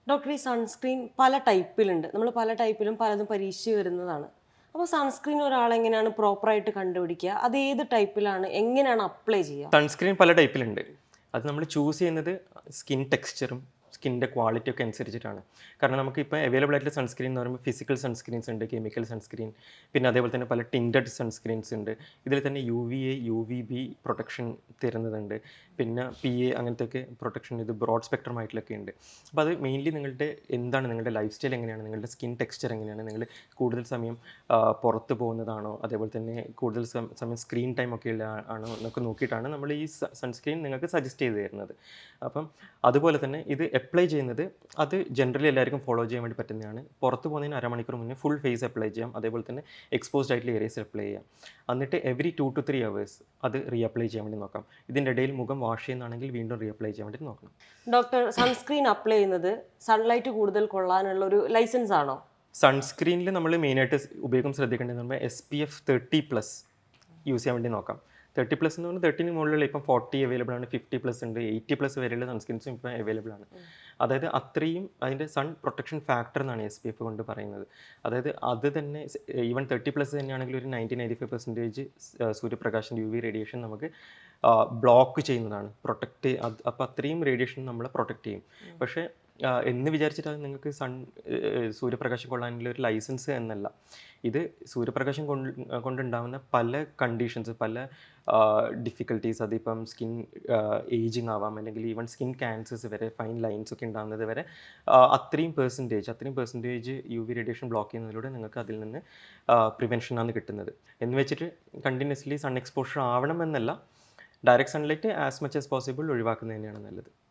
Doctor ഈ sunscreen പല ടൈപ്പിലുണ്ട്. നമ്മൾ പല ടൈപ്പിലും പലതും പരീക്ഷിച്ച് വരുന്നതാണ്. അപ്പോൾ സൺസ്ക്രീൻ ഒരാളെങ്ങനെയാണ് പ്രോപ്പറായിട്ട് കണ്ടുപിടിക്കുക? അത് ഏത് ടൈപ്പിലാണ്? എങ്ങനെയാണ് അപ്ലൈ ചെയ്യുക? സൺസ്ക്രീൻ പല ടൈപ്പിലുണ്ട്. അത് നമ്മൾ ചൂസ് ചെയ്യുന്നത് സ്കിൻ ടെക്സ്ചറും സ്കിന്നിൻ്റെ ക്വാളിറ്റി ഒക്കെ അനുസരിച്ചിട്ടാണ്. കാരണം നമുക്കിപ്പോൾ അവൈലബിൾ ആയിട്ടുള്ള സൺസ്ക്രീൻ എന്ന് പറയുമ്പോൾ ഫിസിക്കൽ സൺസ്ക്രീൻസ് ഉണ്ട്, കെമിക്കൽ സൺസ്ക്രീൻ, പിന്നെ അതേപോലെ തന്നെ പല ടിൻറ്റഡ് സൺസ്ക്രീൻസ് ഉണ്ട്. ഇതിൽ തന്നെ UVA, UVB പ്രൊട്ടക്ഷൻ തരുന്നതുണ്ട്. പിന്നെ PA അങ്ങനത്തെയൊക്കെ പ്രൊട്ടക്ഷൻ ഇത് ബ്രോഡ് സ്പെക്ട്രം ആയിട്ടുള്ളൊക്കെ ഉണ്ട്. അപ്പോൾ അത് മെയിൻലി നിങ്ങളുടെ ലൈഫ് സ്റ്റൈൽ എങ്ങനെയാണ്, നിങ്ങളുടെ സ്കിൻ ടെക്സ്ചർ എങ്ങനെയാണ്, നിങ്ങൾ കൂടുതൽ സമയം പുറത്ത് പോകുന്നതാണോ, അതേപോലെ തന്നെ കൂടുതൽ സമയം സ്ക്രീൻ ടൈം ഒക്കെ ഉള്ള ആണോ എന്നൊക്കെ നോക്കിയിട്ടാണ് നമ്മൾ ഈ സൺസ്ക്രീൻ നിങ്ങൾക്ക് സജസ്റ്റ് ചെയ്ത് തരുന്നത്. അപ്പം അതുപോലെ തന്നെ ഇത് അപ്ലൈ ചെയ്യുന്നത് അത് ജനറലി എല്ലാവർക്കും ഫോളോ ചെയ്യാൻ വേണ്ടി പറ്റുന്നതാണ്. പുറത്ത് പോകുന്നതിന് അരമണിക്കൂർ മുന്നേ ഫുൾ ഫേസ് അപ്ലൈ ചെയ്യാം. അതേപോലെ തന്നെ എക്സ്പോസ്ഡ് ആയിട്ടുള്ള ഏരിയസ് അപ്ലൈ ചെയ്യാം. എന്നിട്ട് എവറി 2 to 3 hours അത് റീഅപ്ലൈ ചെയ്യാൻ വേണ്ടി നോക്കാം. ഇതിൻ്റെ ഇടയിൽ മുഖം വാഷ് ചെയ്യുന്നതാണെങ്കിൽ വീണ്ടും റീഅപ്ലൈ ചെയ്യാൻ വേണ്ടി നോക്കണം. ഡോക്ടർ, സൺസ്ക്രീൻ അപ്ലൈ ചെയ്യുന്നത് സൺലൈറ്റ് കൂടുതൽ കൊള്ളാനുള്ള ഒരു ലൈസൻസ് ആണോ? സൺസ്ക്രീനിൽ നമ്മൾ മെയിനായിട്ട് ഉപയോഗം ശ്രദ്ധിക്കേണ്ടതെന്ന് പറയുമ്പോൾ SPF 30+ യൂസ് ചെയ്യാൻ വേണ്ടി നോക്കാം. 30+ എന്ന് പറഞ്ഞാൽ 30 മുകളിലുള്ള ഇപ്പം 40 അവൈലബിൾ ആണ്, 50+ ഉണ്ട്, 80+ വരെയുള്ള സൺസ്ക്രീൻസും ഇപ്പം അവൈലബിൾ ആണ്. അതായത് അത്രയും അതിൻ്റെ സൺ പ്രൊട്ടക്ഷൻ ഫാക്ടർ എന്നാണ് SPF കൊണ്ട് പറയുന്നത്. അതായത് അത് തന്നെ ഈവൻ 30+ തന്നെയാണെങ്കിൽ ഒരു 90-95% സൂര്യപ്രകാശിൻ്റെ UV റേഡിയേഷൻ നമുക്ക് ബ്ലോക്ക് ചെയ്യുന്നതാണ്, പ്രൊട്ടക്റ്റ്. അപ്പോൾ അത്രയും റേഡിയേഷൻ നമ്മളെ പ്രൊട്ടക്റ്റ് ചെയ്യും. പക്ഷേ എന്ന് വിചാരിച്ചിട്ട് അത് നിങ്ങൾക്ക് സൂര്യപ്രകാശം കൊള്ളാനുള്ള ഒരു ലൈസൻസ് എന്നല്ല. ഇത് സൂര്യപ്രകാശം കൊണ്ടുണ്ടാകുന്ന പല കണ്ടീഷൻസ്, പല ഡിഫിക്കൽട്ടീസ്, അതിപ്പം സ്കിൻ ഏജിങ് ആവാം, അല്ലെങ്കിൽ ഈവൻ സ്കിൻ ക്യാൻസേഴ്സ് വരെ, ഫൈൻ ലൈൻസ് ഒക്കെ ഉണ്ടാകുന്നത് വരെ അത്രയും പെർസെൻറ്റേജ് UV റേഡിയേഷൻ ബ്ലോക്ക് ചെയ്യുന്നതിലൂടെ നിങ്ങൾക്ക് അതിൽ നിന്ന് പ്രിവെൻഷനാണ് കിട്ടുന്നത്. എന്ന് വെച്ചിട്ട് കണ്ടിന്യൂസ്ലി സൺ എക്സ്പോഷർ ആവണമെന്നല്ല, direct sunlight as much as possible ഒഴിവാക്കുന്നത് തന്നെയാണ് നല്ലത്.